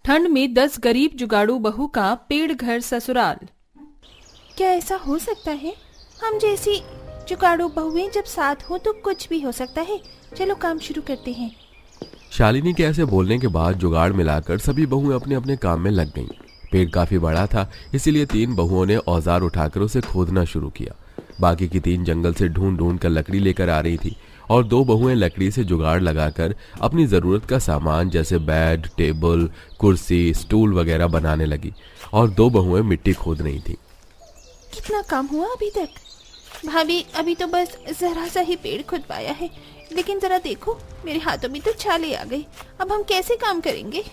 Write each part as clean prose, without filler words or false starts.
ठंड में 10 गरीब जुगाड़ू बहू का पेड़ घर ससुराल। क्या ऐसा हो सकता है? हम जैसी जुगाड़ू बहुएं जब साथ हो तो कुछ भी हो सकता है। चलो काम शुरू करते हैं। शालिनी के ऐसे बोलने के बाद जुगाड़ मिलाकर सभी बहुएं अपने अपने काम में लग गईं। पेड़ काफी बड़ा था, इसीलिए 3 बहुओं ने औजार उठाकर उसे खोदना शुरू किया। बाकी की 3 जंगल से ढूंढ ढूंढ कर लकड़ी लेकर आ रही थी और 2 बहुएं लकड़ी से जुगाड़ लगाकर अपनी जरूरत का सामान जैसे बेड, टेबल, कुर्सी, स्टूल वगैरह बनाने लगी और 2 बहुएं मिट्टी खोद रही थी। कितना काम हुआ अभी तक? भाभी, अभी तो बस जरा सा ही पेड़ खुद पाया है, लेकिन जरा देखो मेरे हाथों में तो छाले आ गए। अब हम कैसे काम करेंगे?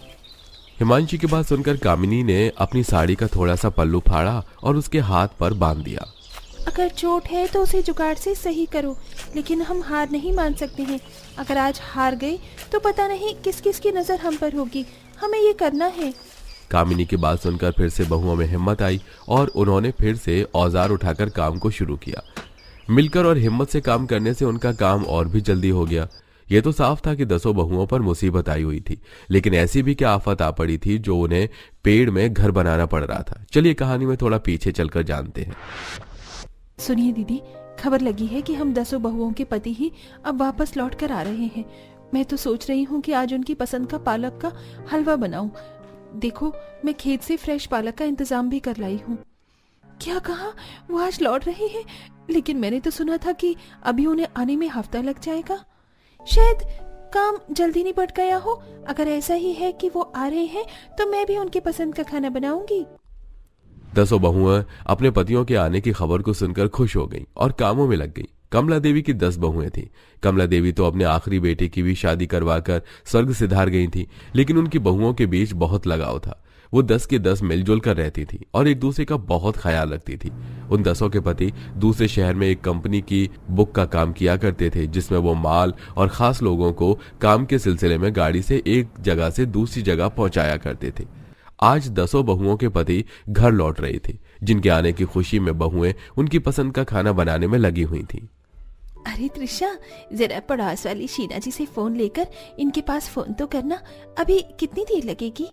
हिमांशी की बात सुनकर कामिनी ने अपनी साड़ी का थोड़ा सा पल्लू फाड़ा और उसके हाथ पर बांध दिया। अगर चोट है तो उसे जुगाड़ से सही करो, लेकिन हम हार नहीं मान सकते हैं। अगर आज हार गए तो पता नहीं किस किस की नजर हम पर होगी। हमें ये करना है। कामिनी की बात सुनकर फिर से बहुओं में हिम्मत आई और उन्होंने फिर से औजार उठाकर काम को शुरू किया। मिलकर और हिम्मत से काम करने से उनका काम और भी जल्दी हो गया। ये तो साफ था कि 10 बहुओं पर मुसीबत आई हुई थी, लेकिन ऐसी भी क्या आफत आ पड़ी थी जो उन्हें पेड़ में घर बनाना पड़ रहा था। चलिए कहानी में थोड़ा पीछे चलकर जानते हैं। सुनिए दीदी, खबर लगी है कि हम 10 बहुओं के पति ही अब वापस लौट कर आ रहे हैं। मैं तो सोच रही हूँ कि आज उनकी पसंद का पालक का हलवा बनाऊं। देखो, मैं खेत से फ्रेश पालक का इंतजाम भी कर लाई हूँ। क्या कहा? वो आज लौट रहे हैं? लेकिन मैंने तो सुना था कि अभी उन्हें आने में हफ्ता लग जाएगा। शायद काम जल्दी निपट गया हो। अगर ऐसा ही है कि वो आ रहे हैं तो मैं भी उनके पसंद का खाना बनाऊंगी। 10 बहुएं अपने पतियों के आने की खबर को सुनकर खुश हो गईं और कामों में लग गईं। कमला देवी की 10 बहुएं थीं। कमला देवी तो अपने आखिरी बेटे की भी शादी करवाकर स्वर्ग सिधार गई थी, लेकिन उनकी बहुओं के बीच बहुत लगाव था। वो 10 के 10 मिलजुल कर रहती थी और एक दूसरे का बहुत ख्याल रखती थी। उन 10 के पति दूसरे शहर में एक कंपनी की बुक का काम किया करते थे, जिसमें वो माल और खास लोगों को काम के सिलसिले में गाड़ी से एक जगह से दूसरी जगह पहुंचाया करते थे। आज 10 बहुओं के पति घर लौट रही थी, जिनके आने की खुशी में बहुएं उनकी पसंद का खाना बनाने में लगी हुई थी। अरे त्रिशा, जरा पड़ोस वाली शीना जी से फोन लेकर इनके पास फोन तो करना। अभी कितनी देर लगेगी?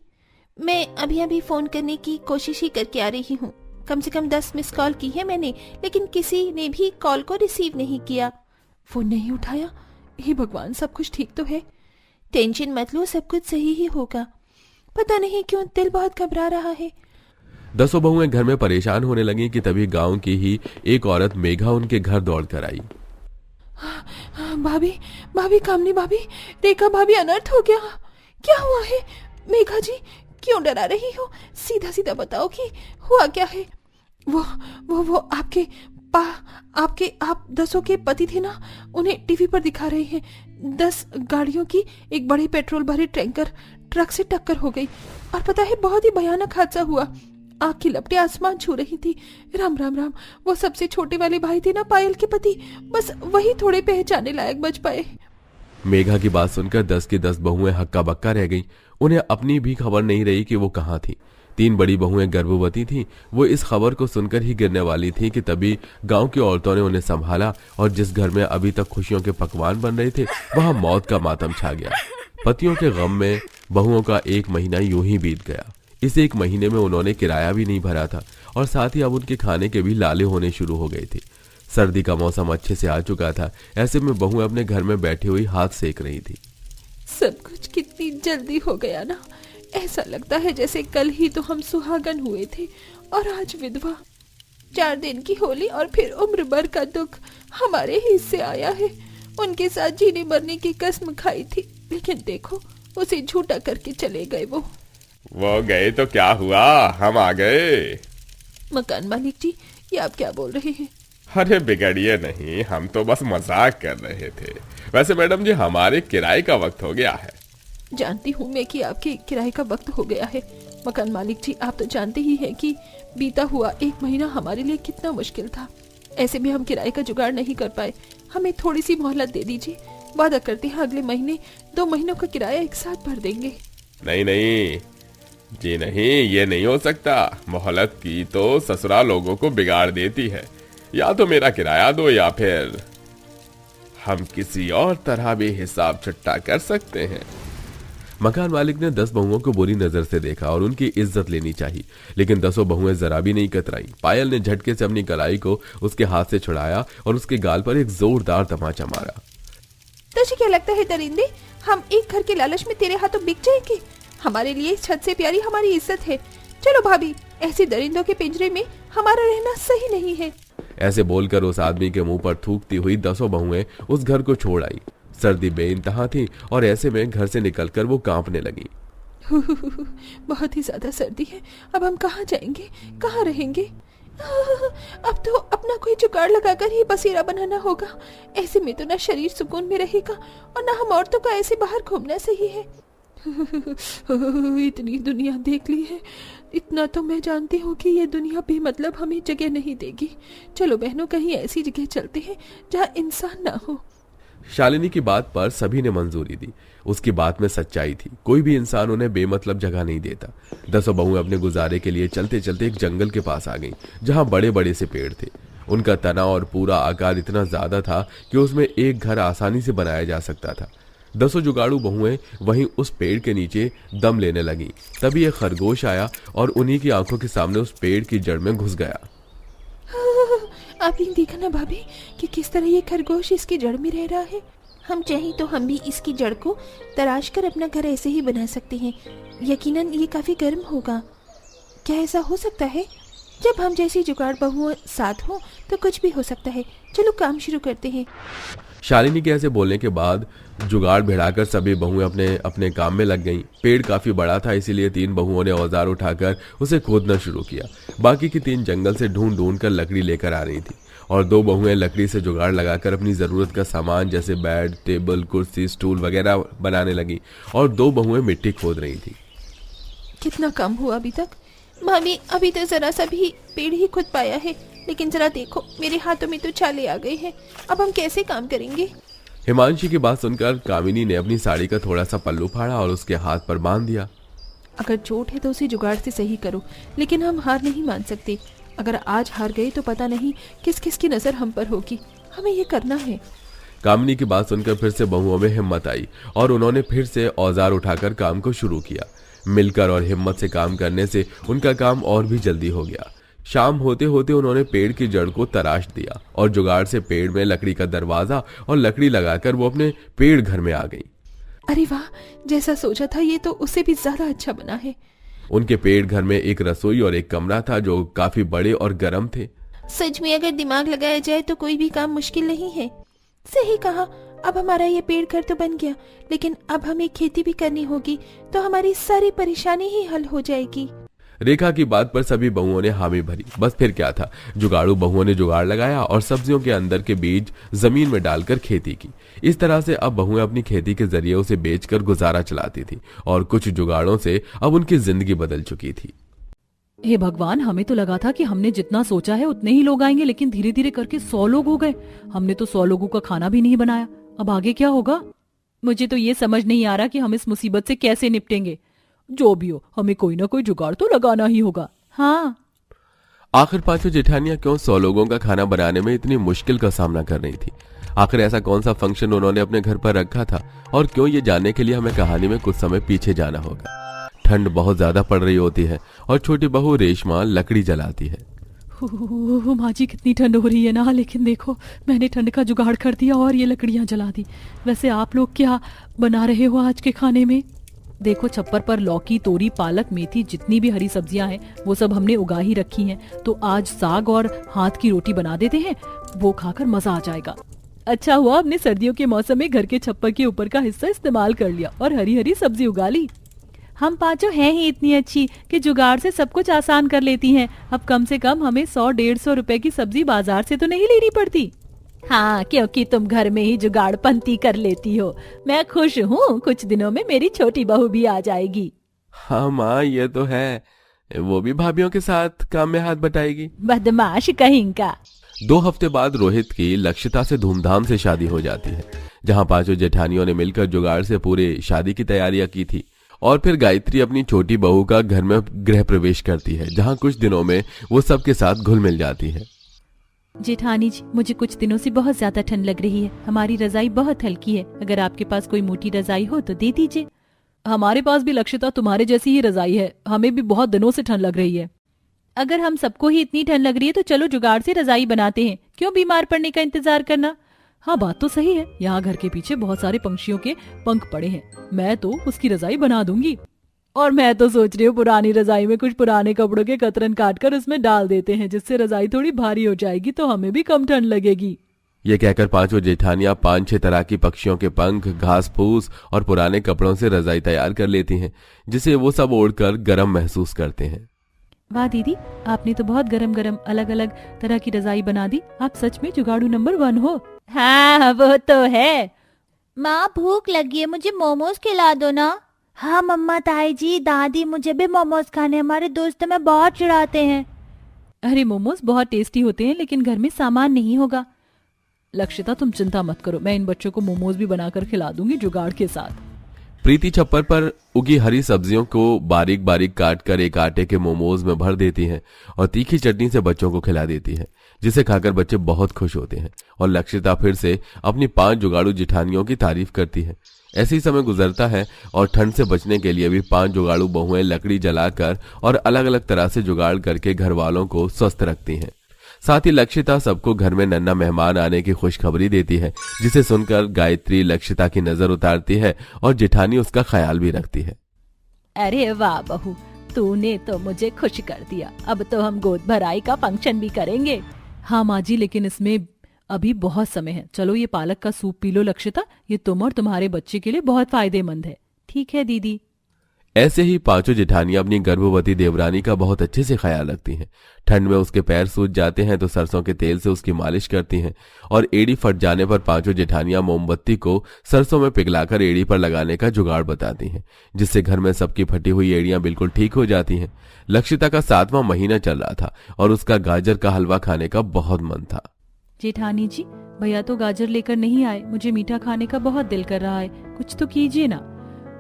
मैं अभी अभी फोन करने की कोशिश ही करके आ रही हूँ। कम से कम 10 मिस कॉल की है मैंने, लेकिन किसी ने भी कॉल को रिसीव नहीं किया। फोन नहीं उठाया। हे भगवान, सब कुछ ठीक तो है? टेंशन मत लो, सब कुछ सही ही होगा। पता नहीं क्यों दिल बहुत घबरा रहा है। 10 बहुएं घर में परेशान होने लगी कि तभी गांव की ही एक औरत मेघा उनके घर दौड़ कर आई। भाभी, भाभी, कामनी भाभी, रेखा भाभी, अनर्थ हो गया। क्या हुआ है? मेघा जी, क्यों डरा रही हो? सीधा सीधा बताओ कि हुआ क्या है। वो आप 10 के पति थे ना, उन्हें टीवी पर दिखा रहे हैं। 10 गाड़ियों की एक बड़े पेट्रोल भरे टैंकर ट्रक से टक्कर हो गई और पता है बहुत ही भयानक हादसा हुआ। आग की लपटें आसमान छू रही थी। राम राम राम। वो सबसे छोटे वाले भाई थे ना, पायल के पति, बस वही थोड़े पहचाने लायक बच पाए। मेघा की बात सुनकर 10 की 10 बहुएं हक्का बक्का रह गईं। उन्हें अपनी भी खबर नहीं रही कि वो कहाँ थी। 3 बड़ी बहुएं गर्भवती थीं। वो इस खबर को सुनकर ही गिरने वाली थी कि तभी गांव की औरतों ने उन्हें संभाला और जिस घर में अभी तक खुशियों के पकवान बन रहे थे, वहां मौत का मातम छा गया। पतियों के गम में बहुओं का 1 महीना यूं ही बीत गया। इस 1 महीने में उन्होंने किराया भी नहीं भरा था और साथ ही अब उनके खाने के भी लाले होने शुरू हो गए थे। सर्दी का मौसम अच्छे से आ चुका था। ऐसे में बहुएं अपने घर में बैठी हुई हाथ सेक रही थी। सब कुछ कितनी जल्दी हो गया ना। ऐसा लगता है जैसे कल ही तो हम सुहागन हुए थे और आज विधवा। 4 दिन की होली और फिर उम्र भर का दुख हमारे हिस्से आया है। उनके साथ जीने मरने की कसम खाई थी, लेकिन देखो उसे झूठा करके चले गए। वो गए तो क्या हुआ, हम आ गए। मकान मालिक जी, ये आप क्या बोल रहे हैं? अरे बिगड़िए नहीं, हम तो बस मजाक कर रहे थे। वैसे मैडम जी, हमारे किराए का वक्त हो गया है। जानती हूँ मैं कि आपके किराए का वक्त हो गया है। मकान मालिक जी, आप तो जानते ही हैं कि बीता हुआ 1 महीना हमारे लिए कितना मुश्किल था। ऐसे भी हम किराए का जुगाड़ नहीं कर पाए। हमें थोड़ी सी मोहलत दे दीजिए। वादा करते हैं अगले महीने 2 महीनों का किराया एक साथ भर देंगे। नहीं नहीं जी, नहीं, ये नहीं हो सकता। मोहलत की तो ससुराल लोगों को बिगाड़ देती है। या तो मेरा किराया दो या फिर हम किसी और तरह भी हिसाब छुट्टा कर सकते हैं। मकान मालिक ने 10 बहुओं को बुरी नजर से देखा और उनकी इज्जत लेनी चाहिए, लेकिन 10 बहुएं जरा भी नहीं कतराई। पायल ने झटके से अपनी कलाई को उसके हाथ से छुड़ाया और उसके गाल पर एक जोरदार तमाचा मारा। तुझे क्या लगता है दरिंदे, हम एक घर के लालच में तेरे हाथों बिक जाएंगे? हमारे लिए इस छत से प्यारी हमारी इज्जत है। चलो भाभी, ऐसे दरिंदों के पिंजरे में हमारा रहना सही नहीं है। ऐसे बोलकर उस आदमी के मुंह पर थूकती हुई 10 बहुएं उस घर को छोड़ आई। सर्दी बेइंतहा थी और ऐसे में घर से निकलकर वो कांपने लगी। बहुत ही ज्यादा सर्दी है, अब हम कहाँ जाएंगे, कहाँ रहेंगे? अब तो अपना कोई जुगाड़ लगाकर ही बसेरा बनाना होगा। ऐसे में तो ना शरीर सुकून में रहेगा और ना हम औरतों का ऐसे बाहर घूमना सही है। इतनी दुनिया देख ली है, इतना तो मैं जानती हूँ कि ये दुनिया बेमतलब हमें जगह नहीं देगी। चलो बहनों, कहीं ऐसी जगह चलते हैं जहाँ इंसान ना हो। शालिनी की बात पर सभी ने मंजूरी दी। उसकी बात में सच्चाई थी, कोई भी इंसान उन्हें बेमतलब जगह नहीं देता। 10 बहुएं अपने गुजारे के लिए चलते चलते एक जंगल के पास आ गईं, जहां बड़े बड़े से पेड़ थे। उनका तना और पूरा आकार इतना ज्यादा था कि उसमें एक घर आसानी से बनाया जा सकता था। 10 जुगाड़ू बहुएं वहीं उस पेड़ के नीचे दम लेने लगी। तभी एक खरगोश आया और उन्हीं की आंखों के सामने उस पेड़ की जड़ में घुस गया। आपने देखा ना भाभी कि किस तरह ये खरगोश इसकी जड़ में रह रहा है? हम चाहें तो हम भी इसकी जड़ को तराश कर अपना घर ऐसे ही बना सकते हैं। यकीनन ये काफी गर्म होगा। क्या ऐसा हो सकता है? जब हम जैसी जुगाड़ बहुओं साथ हो तो कुछ भी हो सकता है। चलो काम शुरू करते हैं। शालिनी के ऐसे बोलने के बाद जुगाड़ भिड़ाकर सभी बहुएं अपने अपने काम में लग गईं। पेड़ काफी बड़ा था, इसीलिए 3 बहुओं ने औजार उठाकर उसे खोदना शुरू किया। बाकी की 3 जंगल से ढूंढ ढूंढ कर लकड़ी लेकर आ रही थी और 2 बहुएं लकड़ी से जुगाड़ लगाकर अपनी जरूरत का सामान जैसे बेड, टेबल, कुर्सी, स्टूल वगैरह बनाने लगी और 2 बहुएं मिट्टी खोद रही थी। कितना काम हुआ अभी तक? भाभी, अभी तो जरा सा भी पेड़ ही खुद पाया है, लेकिन जरा देखो मेरे हाथों में तो छाले आ गए हैं। अब हम कैसे काम करेंगे? हिमांशी की बात सुनकर कामिनी ने अपनी साड़ी का थोड़ा सा पल्लू फाड़ा और उसके हाथ पर बांध दिया। अगर चोट है तो उसे जुगाड़ से सही करो, लेकिन हम हार नहीं मान सकते। अगर आज हार गए तो पता नहीं किस किस की नजर हम पर होगी। हमें ये करना है। कामिनी की बात सुनकर फिर से बहुओं में हिम्मत आई और उन्होंने फिर से औजार उठाकर काम को शुरू किया। मिलकर और हिम्मत से काम करने से उनका काम और भी जल्दी हो गया। शाम होते होते उन्होंने पेड़ की जड़ को तराश दिया और जुगाड़ से पेड़ में लकड़ी का दरवाजा और लकड़ी लगाकर वो अपने पेड़ घर में आ गई। अरे वाह, जैसा सोचा था ये तो उससे भी ज्यादा अच्छा बना है। उनके पेड़ घर में एक रसोई और एक कमरा था जो काफी बड़े और गर्म थे। सच में अगर दिमाग लगाया जाए तो कोई भी काम मुश्किल नहीं है। सही कहा। अब हमारा ये पेड़ घर तो बन गया, लेकिन अब हमें खेती भी करनी होगी, तो हमारी सारी परेशानी ही हल हो जाएगी। रेखा की बात पर सभी बहुओं ने हामी भरी। बस फिर क्या था, जुगाड़ू बहुओं ने जुगाड़ लगाया और सब्जियों के अंदर के बीज जमीन में डालकर खेती की। इस तरह से अब बहुएं अपनी खेती के जरिए उसे बेचकर गुजारा चलाती थी और कुछ जुगाड़ों से अब उनकी जिंदगी बदल चुकी थी। हे भगवान, हमें तो लगा था कि हमने जितना सोचा है उतने ही लोग आएंगे, लेकिन धीरे धीरे करके 100 लोग हो गए। हमने तो 100 लोगों का खाना भी नहीं बनाया। अब आगे क्या होगा? मुझे तो ये समझ नहीं आ रहा कि हम इस मुसीबत से कैसे निपटेंगे। जो भी हो, हमें कोई ना कोई जुगाड़ तो लगाना ही होगा। हाँ। आखिर 5 जेठानियां क्यों 100 लोगों का खाना बनाने में इतनी मुश्किल का सामना कर रही थी? आखिर ऐसा कौन सा फंक्शन उन्होंने अपने घर पर रखा था? और क्यों, ये जानने के लिए हमें कहानी में कुछ समय पीछे जाना होगा। ठंड बहुत ज्यादा पड़ रही होती है और छोटी बहू रेशमा लकड़ी जलाती है। माँ जी, कितनी ठंड हो रही है ना, लेकिन देखो मैंने ठंड का जुगाड़ कर दिया और ये लकड़ियां जला दी। वैसे आप लोग क्या बना रहे हो आज के खाने में? देखो, छप्पर पर लौकी, तोरी, पालक, मेथी, जितनी भी हरी सब्जियां हैं वो सब हमने उगा ही रखी हैं। तो आज साग और हाथ की रोटी बना देते हैं, वो खाकर मजा आ जाएगा। अच्छा हुआ हमने सर्दियों के मौसम में घर के छप्पर के ऊपर का हिस्सा इस्तेमाल कर लिया और हरी हरी सब्जी उगा ली। हम 5 हैं ही इतनी अच्छी कि जुगाड़ से सब कुछ आसान कर लेती हैं। अब कम से कम हमें 100-150 रुपए की सब्जी बाजार से तो नहीं लेनी पड़ती। हाँ, क्योंकि तुम घर में ही जुगाड़ पंती कर लेती हो। मैं खुश हूँ, कुछ दिनों में मेरी छोटी बहू भी आ जाएगी। हाँ माँ, ये तो है, वो भी भाभीियों के साथ काम में हाथ बटाएगी। बदमाश कहीं का। 2 हफ्ते बाद रोहित की लक्षिता से धूमधाम से शादी हो जाती है, जहाँ 5 जेठानियों ने मिलकर जुगाड़ से पूरे शादी की तैयारियां की थी। और फिर गायत्री अपनी छोटी बहू का घर में गृह प्रवेश करती है, जहाँ कुछ दिनों में वो सबके साथ घुल मिल जाती है। जेठानी जी, मुझे कुछ दिनों से बहुत ज्यादा ठंड लग रही है। हमारी रजाई बहुत हल्की है, अगर आपके पास कोई मोटी रजाई हो तो दे दीजिए। हमारे पास भी लक्षिता तुम्हारे जैसी ही रजाई है, हमें भी बहुत दिनों से ठंड लग रही है। अगर हम सबको ही इतनी ठंड लग रही है तो चलो जुगाड़ से रजाई बनाते हैं, क्यों बीमार पड़ने का इंतजार करना। हाँ बात तो सही है, यहाँ घर के पीछे बहुत सारे पंछियों के पंख पड़े हैं, मैं तो उसकी रजाई बना दूंगी। और मैं तो सोच रही हूँ पुरानी रजाई में कुछ पुराने कपड़ों के कतरन काटकर उसमें डाल देते हैं, जिससे रजाई थोड़ी भारी हो जाएगी तो हमें भी कम ठंड लगेगी। ये कहकर पांचों जेठानियां 5-6 तरह की पक्षियों के पंख, घास फूस और पुराने कपड़ों से रजाई तैयार कर लेती हैं, जिसे वो सब ओढ़कर गर्म महसूस करते हैं। वाह दीदी, आपने तो बहुत गरम गरम अलग अलग तरह की रजाई बना दी। आप सच में जुगाड़ू नंबर 1 हो। हाँ वो तो है। माँ भूख लगी है, मुझे मोमोज खिला दो ना। हाँ मम्मा, ताई जी, दादी, मुझे भी मोमोज खाने, हमारे दोस्त में बहुत चिढ़ाते हैं। अरे मोमोज बहुत टेस्टी होते हैं, लेकिन घर में सामान नहीं होगा। लक्षिता तुम चिंता मत करो, मैं इन बच्चों को मोमोज भी बनाकर खिला दूंगी जुगाड़ के साथ। प्रीति छप्पर पर उगी हरी सब्जियों को बारीक बारीक काट कर एक आटे के मोमोज में भर देती है और तीखी चटनी से बच्चों को खिला देती है, जिसे खाकर बच्चे बहुत खुश होते हैं। और लक्षिता फिर से अपनी 5 जुगाड़ू जिठानियों की तारीफ करती है। ऐसे ही समय गुजरता है और ठंड से बचने के लिए भी 5 जुगाड़ू बहुएं लकड़ी जलाकर और अलग अलग तरह से जुगाड़ करके घर वालों को स्वस्थ रखती हैं। साथ ही लक्षिता सबको घर में नन्हा मेहमान आने की खुशखबरी देती है, जिसे सुनकर गायत्री लक्षिता की नजर उतारती है और जेठानी उसका ख्याल भी रखती है। अरे वाह बहू, तूने तो मुझे खुश कर दिया। अब तो हम गोद भराई का फंक्शन भी करेंगे। हाँ माँ जी, लेकिन इसमें अभी बहुत समय है। चलो ये पालक का सूप पी लो लक्षिता, ये तुम और तुम्हारे बच्चे के लिए बहुत फायदेमंद है। ठीक है दीदी। ऐसे ही 5 जेठानियां अपनी गर्भवती देवरानी का बहुत अच्छे से ख्याल रखती हैं। ठंड में उसके पैर सूज जाते हैं तो सरसों के तेल से उसकी मालिश करती हैं और एड़ी फट जाने पर 5 जेठानियां मोमबत्ती को सरसों में पिघलाकर एड़ी पर लगाने का जुगाड़ बताती हैं, जिससे घर में सबकी फटी हुई एड़ियां बिल्कुल ठीक हो जाती हैं। लक्षिता का 7वां महीना चल रहा था और उसका गाजर का हलवा खाने का बहुत मन था। जेठानी जी, भैया तो गाजर लेकर नहीं आए, मुझे मीठा खाने का बहुत दिल कर रहा है, कुछ तो कीजिए ना।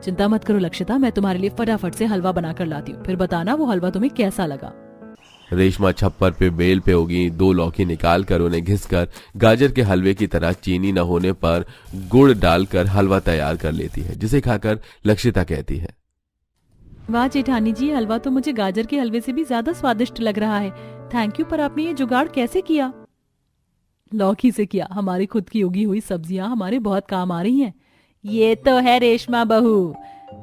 चिंता मत करो लक्षिता, मैं तुम्हारे लिए फटाफट से हलवा बनाकर लाती हूँ, फिर बताना वो हलवा तुम्हें कैसा लगा। रेशमा छप्पर पे बेल पे उगी 2 लौकी निकाल कर उन्हें घिसकर गाजर के हलवे की तरह चीनी न होने पर गुड़ डालकर हलवा तैयार कर लेती है, जिसे खाकर लक्षिता कहती है, वाह जेठानी जी, हलवा तो मुझे गाजर के हलवे से भी ज्यादा स्वादिष्ट लग रहा है। थैंक यू, पर आपने ये जुगाड़ कैसे किया? लौकी से किया, हमारी खुद की उगी हुई सब्जियां हमारे बहुत काम आ रही हैं। ये तो है रेशमा बहू।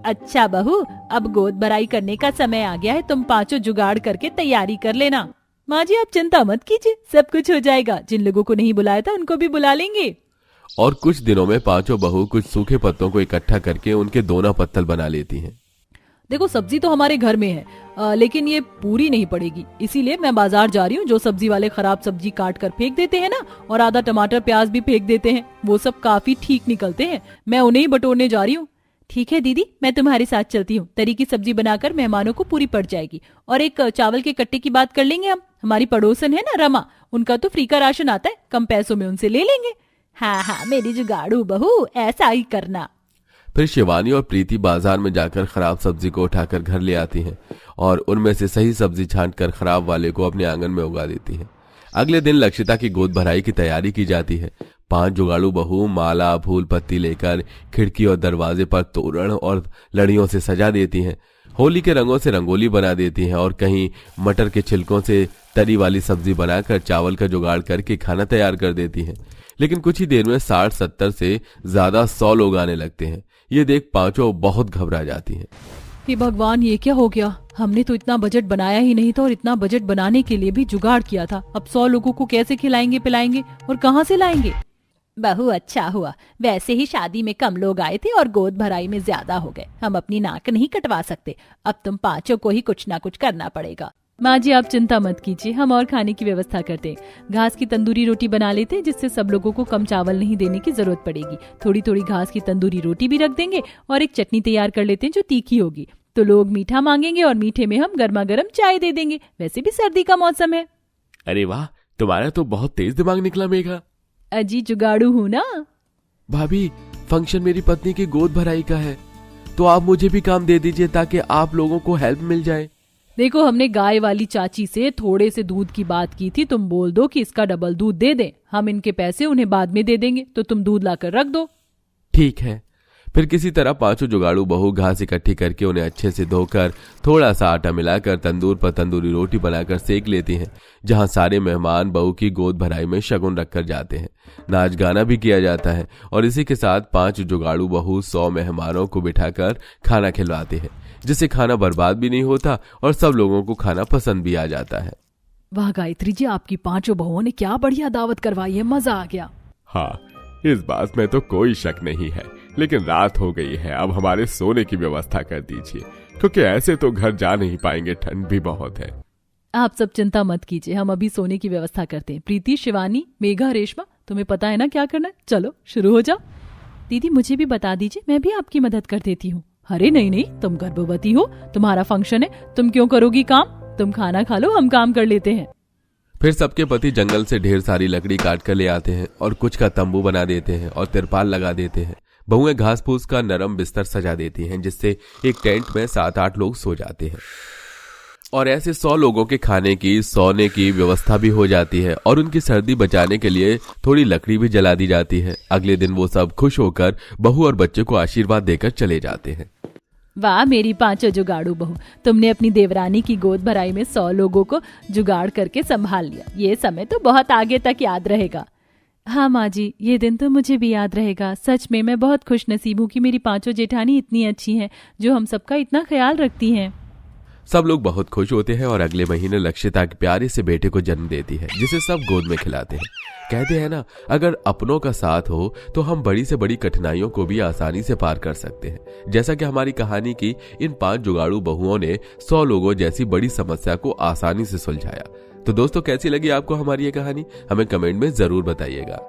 अच्छा बहू, अब गोद भराई करने का समय आ गया है, तुम 5 जुगाड़ करके तैयारी कर लेना। माँ जी आप चिंता मत कीजिए, सब कुछ हो जाएगा। जिन लोगों को नहीं बुलाया था उनको भी बुला लेंगे। और कुछ दिनों में 5 बहू कुछ सूखे पत्तों को इकट्ठा करके उनके दोना पत्तल बना लेती हैं। देखो सब्जी तो हमारे घर में है, लेकिन ये पूरी नहीं पड़ेगी, इसीलिए मैं बाजार जा रही हूँ। जो सब्जी वाले खराब सब्जी काट कर फेंक देते हैं ना, और आधा टमाटर प्याज भी फेंक देते हैं, वो सब काफी ठीक निकलते हैं। मैं उन्हें ही बटोरने जा रही हूँ। ठीक है दीदी, मैं तुम्हारे साथ चलती हूँ। तरी की सब्जी बनाकर मेहमानों को पूरी पड़ जाएगी। और एक चावल के कट्टे की बात कर लेंगे हम। हमारी पड़ोसन है ना रमा, उनका तो फ्री का राशन आता है, कम पैसों में उनसे ले लेंगे। हाँ हाँ मेरी जुगाड़ू बहू, ऐसा ही करना। फिर शिवानी और प्रीति बाजार में जाकर खराब सब्जी को उठाकर घर ले आती हैं और उनमें से सही सब्जी छांटकर खराब वाले को अपने आंगन में उगा देती हैं। अगले दिन लक्षिता की गोद भराई की तैयारी की जाती है। 5 जुगाड़ू बहू माला फूल पत्ती लेकर खिड़की और दरवाजे पर तोरण और लड़ियों से सजा देती हैं। होली के रंगों से रंगोली बना देती हैं और कहीं मटर के छिलकों से तरी वाली सब्जी बनाकर चावल का जुगाड़ करके खाना तैयार कर देती हैं। लेकिन कुछ ही देर में 60-70 से ज्यादा 100 लोग आने लगते हैं। ये देख 5 बहुत घबरा जाती हैं। हे भगवान, ये क्या हो गया? हमने तो इतना बजट बनाया ही नहीं था, और इतना बजट बनाने के लिए भी जुगाड़ किया था। अब 100 लोगों को कैसे खिलाएंगे पिलाएंगे और कहाँ से लाएंगे? बहू अच्छा हुआ, वैसे ही शादी में कम लोग आए थे और गोद भराई में ज्यादा हो गए। हम अपनी नाक नहीं कटवा सकते, अब तुम 5 को ही कुछ ना कुछ करना पड़ेगा। माँ जी आप चिंता मत कीजिए, हम और खाने की व्यवस्था करते हैं। घास की तंदूरी रोटी बना लेते हैं, जिससे सब लोगों को कम चावल नहीं देने की जरूरत पड़ेगी। थोड़ी थोड़ी घास की तंदूरी रोटी भी रख देंगे और एक चटनी तैयार कर लेते हैं जो तीखी होगी, तो लोग मीठा मांगेंगे और मीठे में हम गर्मा गर्म चाय दे देंगे। वैसे भी सर्दी का मौसम है। अरे वाह, तुम्हारा तो बहुत तेज दिमाग निकला मेघा। अजी जुगाड़ू हूँ ना। भाभी, फंक्शन मेरी पत्नी की गोद भराई का है, तो आप मुझे भी काम दे दीजिए ताकि आप लोगों को हेल्प मिल जाए। देखो हमने गाय वाली चाची से थोड़े से दूध की बात की थी, तुम बोल दो कि इसका डबल दूध दे दें, हम इनके पैसे उन्हें बाद में दे देंगे, तो तुम दूध लाकर रख दो। ठीक है, फिर किसी तरह पांचों जुगाड़ू बहू घास इकट्ठी करके उन्हें अच्छे से धोकर थोड़ा सा आटा मिलाकर तंदूर पर तंदूरी रोटी बनाकर सेक लेती हैं, जहां सारे मेहमान बहू की गोद भराई में शगुन रखकर जाते हैं। नाच गाना भी किया जाता है और इसी के साथ 5 जुगाड़ू बहू 100 मेहमानों को बिठाकर खाना खिलवाते हैं, जिससे खाना बर्बाद भी नहीं होता और सब लोगों को खाना पसंद भी आ जाता है। वाह गायत्री जी, आपकी 5 बहुओं ने क्या बढ़िया दावत करवाई है, मजा आ गया। हाँ, इस बात में तो कोई शक नहीं है, लेकिन रात हो गई है, अब हमारे सोने की व्यवस्था कर दीजिए, क्योंकि ऐसे तो घर जा नहीं पाएंगे, ठंड भी बहुत है। आप सब चिंता मत कीजिए, हम अभी सोने की व्यवस्था करते हैं। प्रीति, शिवानी, मेघा, रेशमा, तुम्हें पता है ना क्या करना है? चलो शुरू हो जाओ। दीदी मुझे भी बता दीजिए, मैं भी आपकी मदद कर देती हूँ। अरे नहीं, तुम गर्भवती हो, तुम्हारा फंक्शन है, तुम क्यों करोगी काम? तुम खाना खा लो, हम काम कर लेते हैं। फिर सबके पति जंगल से ढेर सारी लकड़ी काट कर ले आते हैं और कुछ का तंबू बना देते हैं और तिरपाल लगा देते हैं। बहुएं घास फूस का नरम बिस्तर सजा देती हैं, जिससे एक टेंट में 7-8 लोग सो जाते हैं और ऐसे 100 लोगों के खाने की सोने की व्यवस्था भी हो जाती है और उनकी सर्दी बचाने के लिए थोड़ी लकड़ी भी जला दी जाती है। अगले दिन वो सब खुश होकर बहू और बच्चे को आशीर्वाद देकर चले जाते हैं। वाह मेरी 5 जुगाड़ू बहू, तुमने अपनी देवरानी की गोद भराई में 100 लोगों को जुगाड़ करके संभाल लिया। ये समय तो बहुत आगे तक याद रहेगा। हाँ माँ जी, ये दिन तो मुझे भी याद रहेगा। सच में मैं बहुत खुश नसीब हूँ कि मेरी 5 जेठानी इतनी अच्छी हैं, जो हम सबका इतना ख्याल रखती हैं। सब लोग बहुत खुश होते हैं और अगले महीने लक्षिता के प्यारे से बेटे को जन्म देती है, जिसे सब गोद में खिलाते हैं। कहते हैं ना, अगर अपनों का साथ हो तो हम बड़ी से बड़ी कठिनाइयों को भी आसानी से पार कर सकते हैं। जैसा कि हमारी कहानी की इन 5 जुगाड़ू बहुओं ने 100 लोगों जैसी बड़ी समस्या को आसानी से सुलझाया। तो दोस्तों, कैसी लगी आपको हमारी ये कहानी? हमें कमेंट में जरूर बताइएगा।